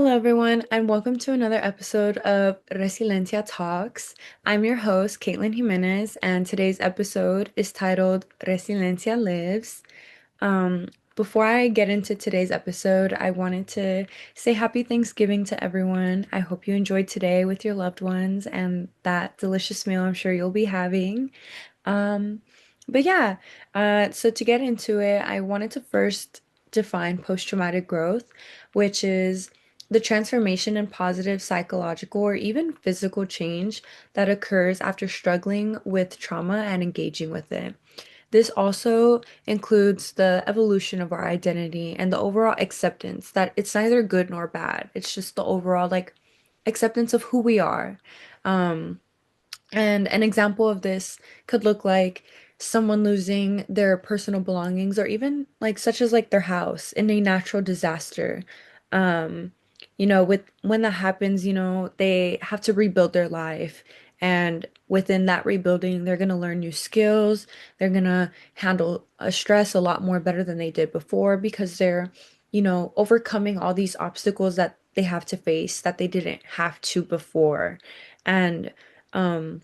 Hello, everyone, and welcome to another episode of Resiliencia Talks. I'm your host, Caitlin Jimenez, and today's episode is titled Resiliencia Lives. Um, Before I get into today's episode, I wanted to say happy Thanksgiving to everyone. I hope you enjoyed today with your loved ones and that delicious meal I'm sure you'll be having. Um, but yeah, so to get into it, I wanted to first define post-traumatic growth, which is the transformation and positive psychological or even physical change that occurs after struggling with trauma and engaging with it. This also includes the evolution of our identity and the overall acceptance that it's neither good nor bad. It's just the overall acceptance of who we are. Um, and an example of this could look like someone losing their personal belongings or even like such as like their house in a natural disaster. Um, with when that happens, they have to rebuild their life. And within that rebuilding, they're going to learn new skills. They're going to handle stress a lot more better than they did before because they're, overcoming all these obstacles that they have to face that they didn't have to before. And um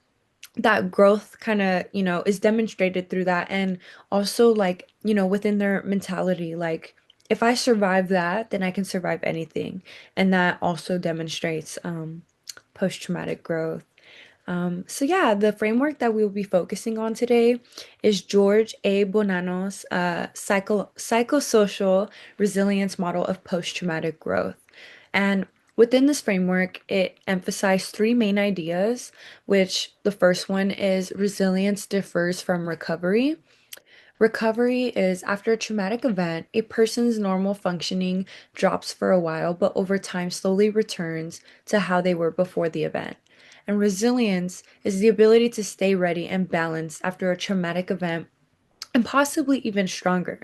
that growth kind of, is demonstrated through that. And also, like, within their mentality, like, if I survive that, then I can survive anything. And that also demonstrates post-traumatic growth. So yeah, the framework that we will be focusing on today is George A. Bonanno's psychosocial resilience model of post-traumatic growth. And within this framework, it emphasized three main ideas, which the first one is resilience differs from recovery. Recovery is after a traumatic event, a person's normal functioning drops for a while, but over time slowly returns to how they were before the event. And resilience is the ability to stay ready and balanced after a traumatic event and possibly even stronger.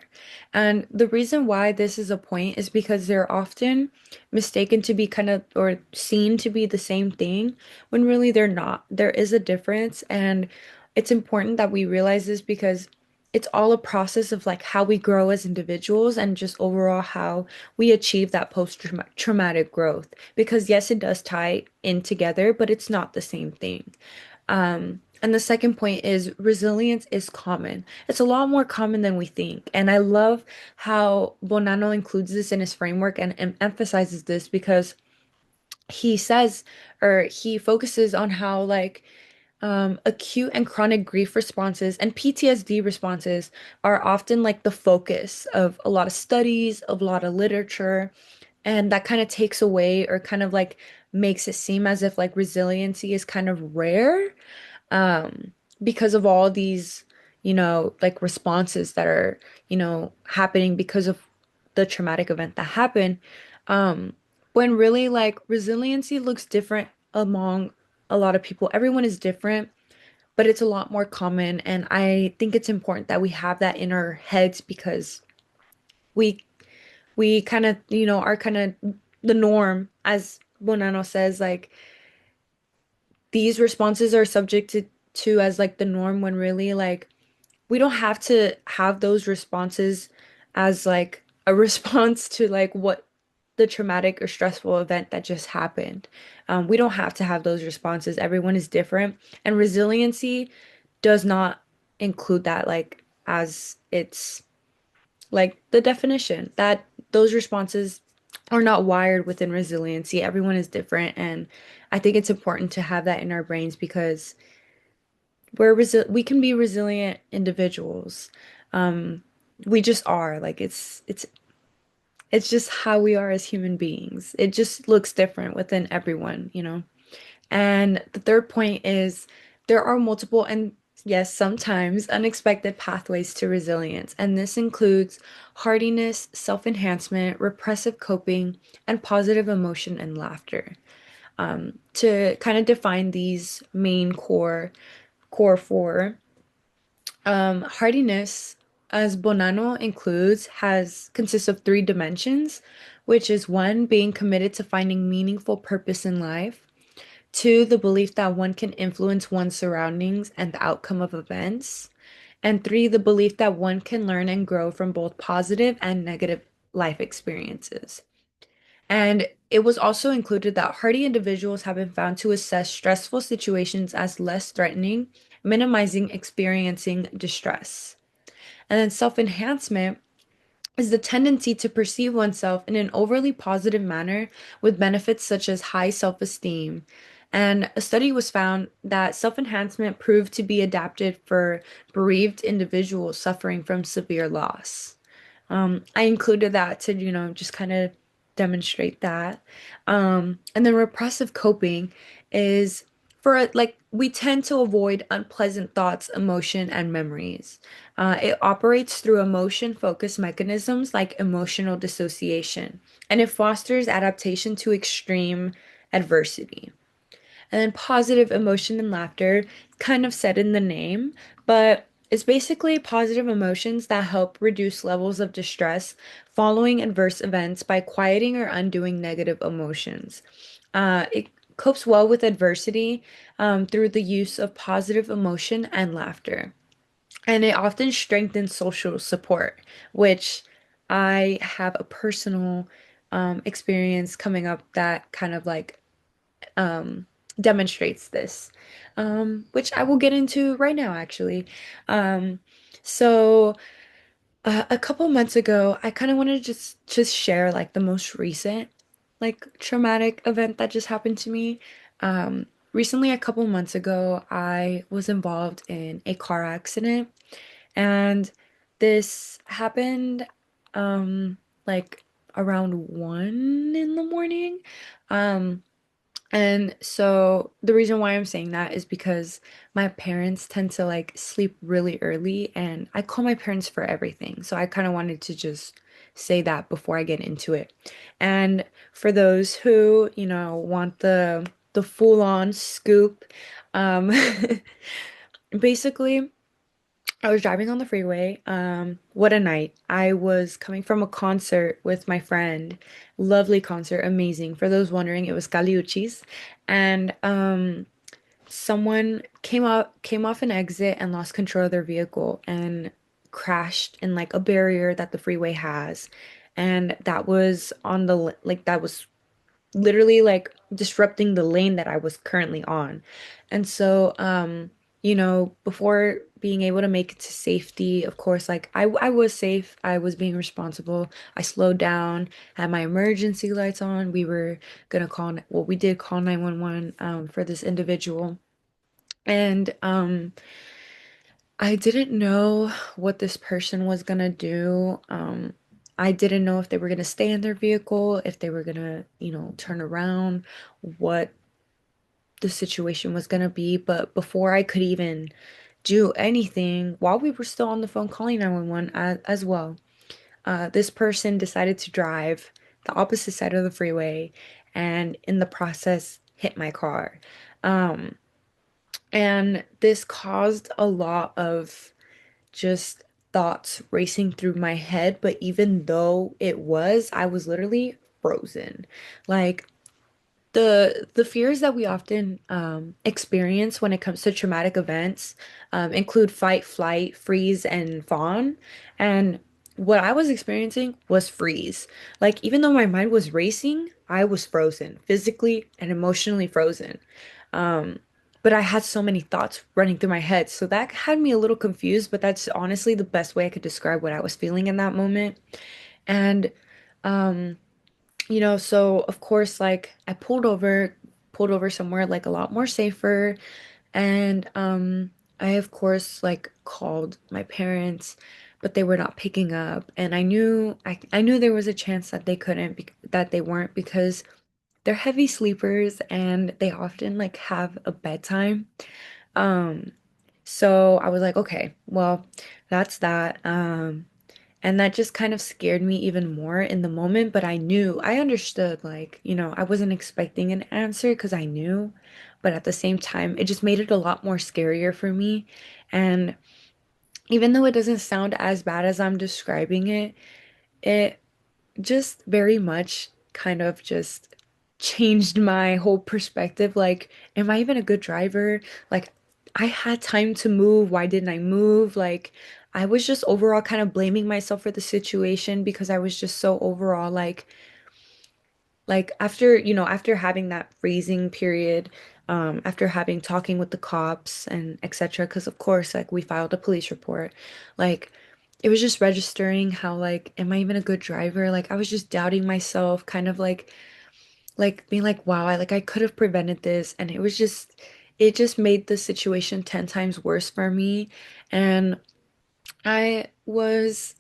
And the reason why this is a point is because they're often mistaken to be kind of or seen to be the same thing when really they're not. There is a difference, and it's important that we realize this because it's all a process of like how we grow as individuals and just overall how we achieve that post-traumatic growth. Because yes, it does tie in together, but it's not the same thing. And the second point is resilience is common. It's a lot more common than we think. And I love how Bonanno includes this in his framework and emphasizes this because he says or he focuses on how acute and chronic grief responses and PTSD responses are often like the focus of a lot of studies, of a lot of literature, and that kind of takes away or kind of like makes it seem as if like resiliency is kind of rare um, because of all these, like responses that are, happening because of the traumatic event that happened. Um, when really like resiliency looks different among a lot of people. Everyone is different, but it's a lot more common. And I think it's important that we have that in our heads because we we kind of, are kind of the norm, as Bonanno says, like these responses are subjected to as like the norm when really like we don't have to have those responses as like a response to like what the traumatic or stressful event that just happened. We don't have to have those responses. Everyone is different, and resiliency does not include that like as it's like the definition that those responses are not wired within resiliency. Everyone is different, and I think it's important to have that in our brains because we can be resilient individuals. Um, we just are. Like it's just how we are as human beings. It just looks different within everyone. And the third point is there are multiple and yes, sometimes unexpected pathways to resilience, and this includes hardiness, self-enhancement, repressive coping, and positive emotion and laughter. To kind of define these main core four, hardiness, as Bonanno includes, has consists of three dimensions, which is one, being committed to finding meaningful purpose in life. Two, the belief that one can influence one's surroundings and the outcome of events. And three, the belief that one can learn and grow from both positive and negative life experiences. And it was also included that hardy individuals have been found to assess stressful situations as less threatening, minimizing experiencing distress. And then self-enhancement is the tendency to perceive oneself in an overly positive manner with benefits such as high self-esteem. And a study was found that self-enhancement proved to be adapted for bereaved individuals suffering from severe loss. I included that to, just kind of demonstrate that. And then repressive coping is for like we tend to avoid unpleasant thoughts, emotion, and memories. It operates through emotion-focused mechanisms like emotional dissociation, and it fosters adaptation to extreme adversity. And then positive emotion and laughter, kind of said in the name, but it's basically positive emotions that help reduce levels of distress following adverse events by quieting or undoing negative emotions. It copes well with adversity through the use of positive emotion and laughter. And it often strengthens social support, which I have a personal experience coming up that kind of like um, demonstrates this, which I will get into right now, actually. Um, so a couple months ago, I kind of wanted to just share like the most recent like traumatic event that just happened to me. Recently, a couple months ago, I was involved in a car accident, and this happened like around 1 in the morning. Um, and so the reason why I'm saying that is because my parents tend to like sleep really early and I call my parents for everything. So I kind of wanted to just say that before I get into it. And for those who, want the full-on scoop, um basically I was driving on the freeway. What a night. I was coming from a concert with my friend. Lovely concert, amazing. For those wondering, it was Caliuchis. And someone came off an exit and lost control of their vehicle and crashed in like a barrier that the freeway has. And that was on like that was literally like disrupting the lane that I was currently on. And so, before being able to make it to safety, of course, like I was safe. I was being responsible. I slowed down, had my emergency lights on. We were gonna call, well, we did call 911 for this individual. And I didn't know what this person was gonna do. I didn't know if they were gonna stay in their vehicle, if they were gonna, turn around, what the situation was gonna be. But before I could even do anything, while we were still on the phone calling 911 as well, this person decided to drive the opposite side of the freeway and in the process hit my car. Um, and this caused a lot of just thoughts racing through my head, but even though I was literally frozen. Like the fears that we often experience when it comes to traumatic events include fight, flight, freeze, and fawn. And what I was experiencing was freeze. Like even though my mind was racing, I was frozen, physically and emotionally frozen. Um, but I had so many thoughts running through my head, so that had me a little confused. But that's honestly the best way I could describe what I was feeling in that moment. And um, so of course, like I pulled over somewhere like a lot more safer. And I of course like called my parents, but they were not picking up. And I knew there was a chance that that they weren't because they're heavy sleepers and they often like have a bedtime. Um, so I was like, okay, well, that's that. And that just kind of scared me even more in the moment, but I understood, like, I wasn't expecting an answer because I knew, but at the same time, it just made it a lot more scarier for me. And even though it doesn't sound as bad as I'm describing it, it just very much kind of just changed my whole perspective. Like, am I even a good driver? Like, I had time to move. Why didn't I move? Like, I was just overall kind of blaming myself for the situation because I was just so overall like like after, after having that freezing period, after having talking with the cops and etc., because of course, like we filed a police report, like it was just registering how like, am I even a good driver? Like I was just doubting myself, kind of like being like, wow, I could have prevented this, and it just made the situation 10 times worse for me. And I was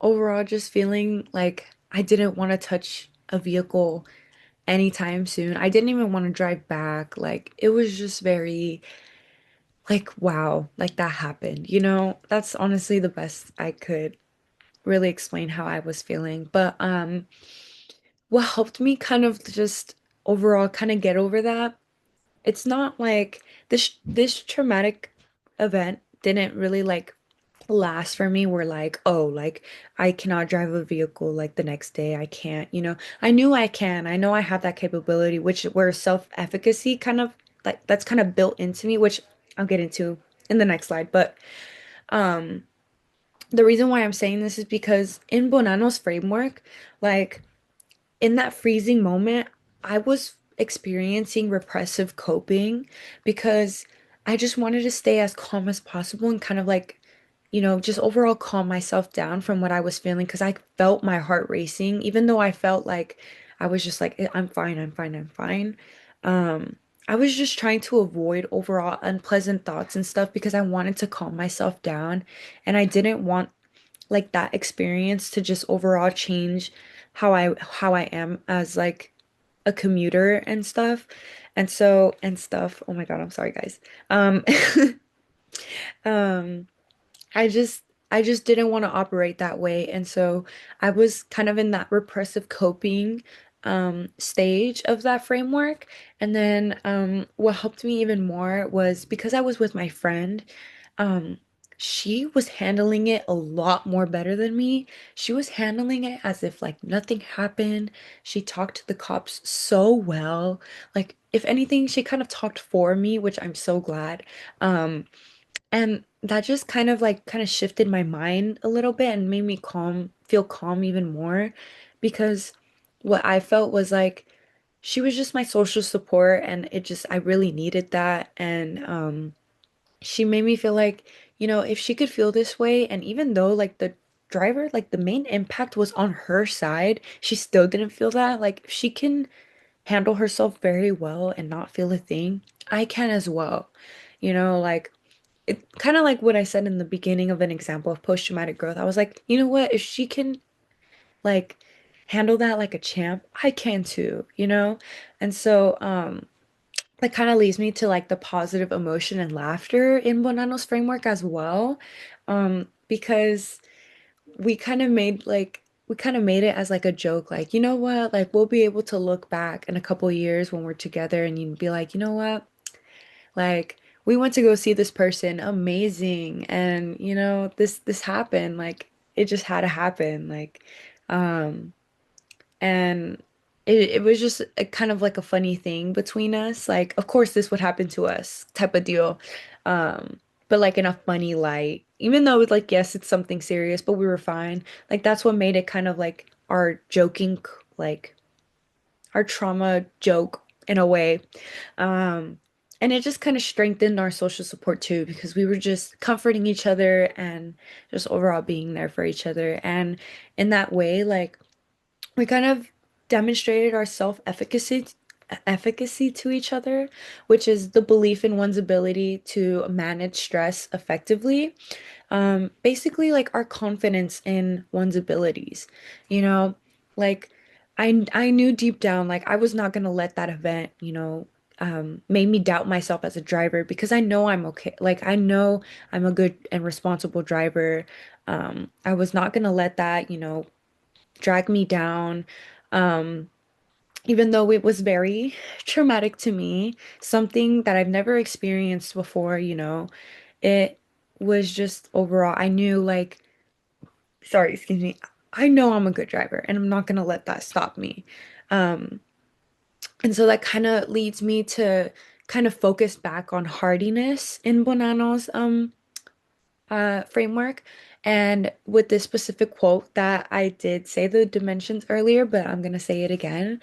overall just feeling like I didn't want to touch a vehicle anytime soon. I didn't even want to drive back. Like it was just very like wow, like that happened. That's honestly the best I could really explain how I was feeling. But what helped me kind of just overall kind of get over that, it's not like this traumatic event didn't really like last for me where like, oh, like I cannot drive a vehicle like the next day. I can't, I knew I can. I know I have that capability, which where self-efficacy kind of like that's kind of built into me, which I'll get into in the next slide. But um the reason why I'm saying this is because in Bonanno's framework, like in that freezing moment, I was experiencing repressive coping because I just wanted to stay as calm as possible and kind of like, just overall calm myself down from what I was feeling because I felt my heart racing, even though I felt like I was just like, I'm fine, I'm fine, I'm fine. Um, I was just trying to avoid overall unpleasant thoughts and stuff because I wanted to calm myself down and I didn't want like that experience to just overall change how I am as like a commuter and stuff. And stuff. Oh my God, I'm sorry guys. Um um I just didn't want to operate that way. And so I was kind of in that repressive coping stage of that framework. And then what helped me even more was because I was with my friend, um, she was handling it a lot more better than me. She was handling it as if like nothing happened. She talked to the cops so well. Like, if anything, she kind of talked for me, which I'm so glad. Um, and that just kind of shifted my mind a little bit and made me feel calm even more because what I felt was like she was just my social support and I really needed that. And she made me feel like, if she could feel this way, and even though like the driver, like the main impact was on her side, she still didn't feel that. Like if she can handle herself very well and not feel a thing, I can as well. Like it kind of like what I said in the beginning of an example of post-traumatic growth. I was like, you know what? If she can like handle that like a champ, I can too, And so that kind of leads me to like the positive emotion and laughter in Bonanno's framework as well. Because we kind of made it as like a joke, like, you know what? Like we'll be able to look back in a couple years when we're together and you'd be like, you know what? Like we went to go see this person, amazing, and this happened, like it just had to happen, like um and it was just a kind of like a funny thing between us. Like, of course, this would happen to us, type of deal. But like in a funny light, even though like yes, it's something serious, but we were fine. Like that's what made it kind of like our joking, like our trauma joke in a way. Um, and it just kind of strengthened our social support too, because we were just comforting each other and just overall being there for each other. And in that way, like we kind of demonstrated our self-efficacy to each other, which is the belief in one's ability to manage stress effectively. Basically like our confidence in one's abilities, you know, like I knew deep down like I was not gonna let that event, made me doubt myself as a driver because I know I'm okay. Like I know I'm a good and responsible driver. I was not gonna let that, drag me down. Um, Even though it was very traumatic to me, something that I've never experienced before, it was just overall, I knew like, sorry, excuse me, I know I'm a good driver and I'm not gonna let that stop me. Um, and so that kind of leads me to kind of focus back on hardiness in Bonanno's framework. And with this specific quote that I did say the dimensions earlier, but I'm going to say it again.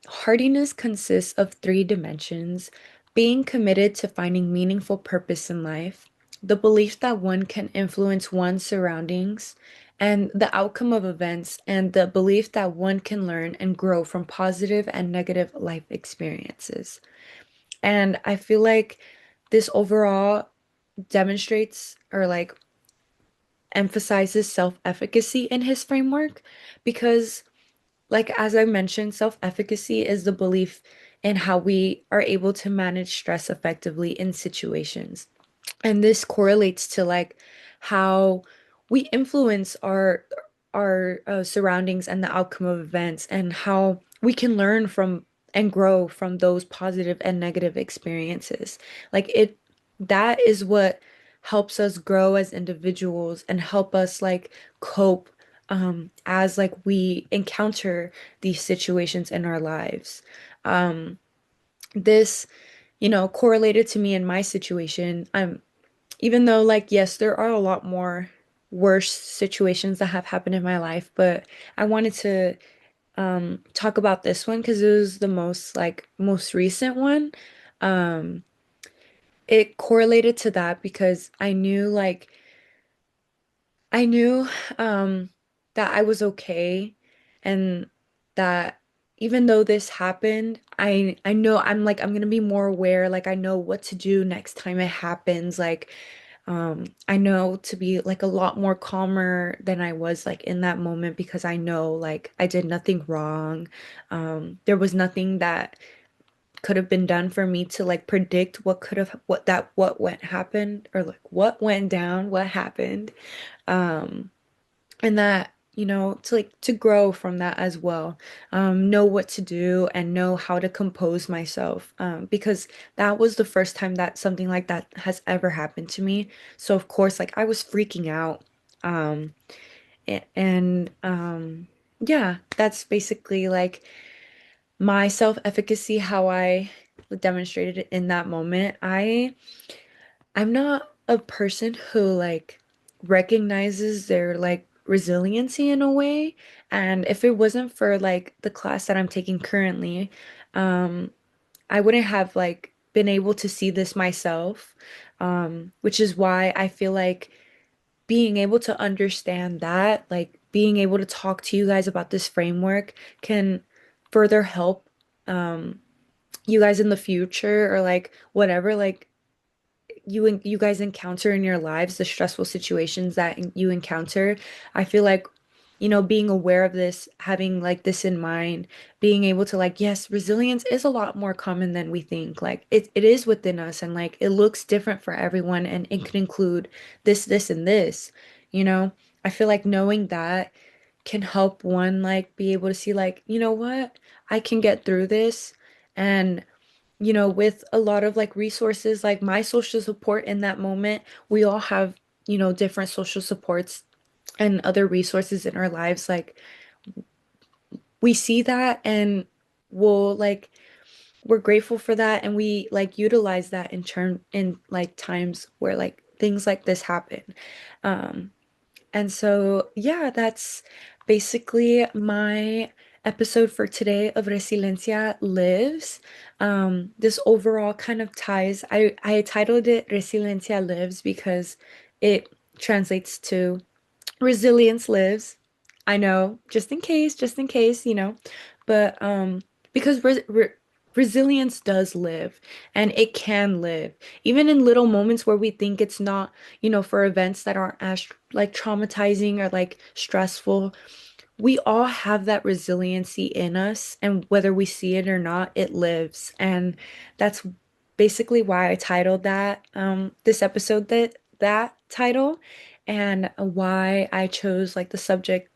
Hardiness consists of three dimensions: being committed to finding meaningful purpose in life, the belief that one can influence one's surroundings and the outcome of events, and the belief that one can learn and grow from positive and negative life experiences. And I feel like this overall demonstrates or like emphasizes self-efficacy in his framework because, like as I mentioned, self-efficacy is the belief in how we are able to manage stress effectively in situations. And this correlates to like how we influence our surroundings and the outcome of events, and how we can learn from and grow from those positive and negative experiences. Like it, that is what helps us grow as individuals and help us like cope as like we encounter these situations in our lives. This, correlated to me in my situation. Even though, like, yes, there are a lot more worse situations that have happened in my life, but I wanted to talk about this one because it was the most recent one. Um, it correlated to that because I knew that I was okay, and that even though this happened, I know I'm gonna be more aware, like I know what to do next time it happens. Like I know to be like a lot more calmer than I was like in that moment because I know like I did nothing wrong. There was nothing that could have been done for me to like predict what went happened, or like what went down, what happened. Um, and that, to like to grow from that as well. Know what to do and know how to compose myself, because that was the first time that something like that has ever happened to me. So of course, like I was freaking out. um and yeah, that's basically like my self-efficacy, how I demonstrated it in that moment. I'm not a person who like recognizes their like resiliency in a way. And if it wasn't for like the class that I'm taking currently, um, I wouldn't have like been able to see this myself. Which is why I feel like being able to understand that, like being able to talk to you guys about this framework can further help you guys in the future, or like whatever, like you guys encounter in your lives, the stressful situations that you encounter. I feel like, being aware of this, having like this in mind, being able to like, yes, resilience is a lot more common than we think. Like it is within us, and like it looks different for everyone, and it could include this, and this, you know. I feel like knowing that can help one like be able to see like, you know what, I can get through this. And with a lot of like resources, like my social support in that moment, we all have, different social supports and other resources in our lives. Like we see that, and we'll like, we're grateful for that, and we like utilize that in turn in like times where like things like this happen. Um, And so, yeah, that's basically my episode for today of Resiliencia Lives. This overall kind of ties, I titled it Resiliencia Lives because it translates to resilience lives. I know, just in case, but because resilience does live, and it can live even in little moments where we think it's not, for events that aren't as like traumatizing or like stressful. We all have that resiliency in us, and whether we see it or not, it lives. And that's basically why I titled that this episode that title, and why I chose like the subject,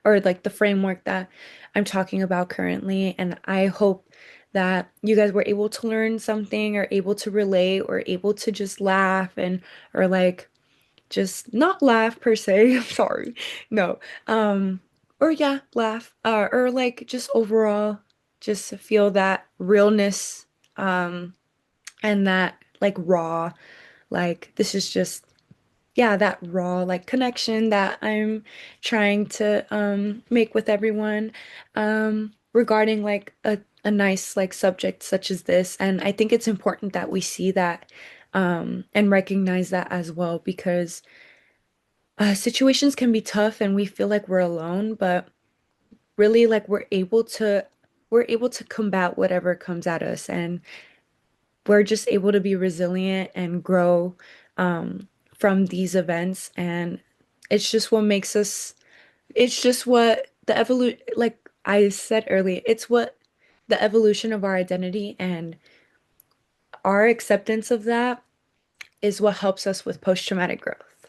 or like the framework that I'm talking about currently. And I hope that you guys were able to learn something, or able to relate, or able to just laugh, and or like just not laugh per se. I'm sorry. No. Or yeah, laugh. Or like just overall just feel that realness, and that like raw, like this is just yeah, that raw like connection that I'm trying to make with everyone regarding like a nice like subject such as this. And I think it's important that we see that and recognize that as well because situations can be tough and we feel like we're alone, but really like we're able to combat whatever comes at us and we're just able to be resilient and grow from these events. And it's just what makes us, it's just what the evolution, like I said earlier, it's what the evolution of our identity and our acceptance of that is what helps us with post-traumatic growth.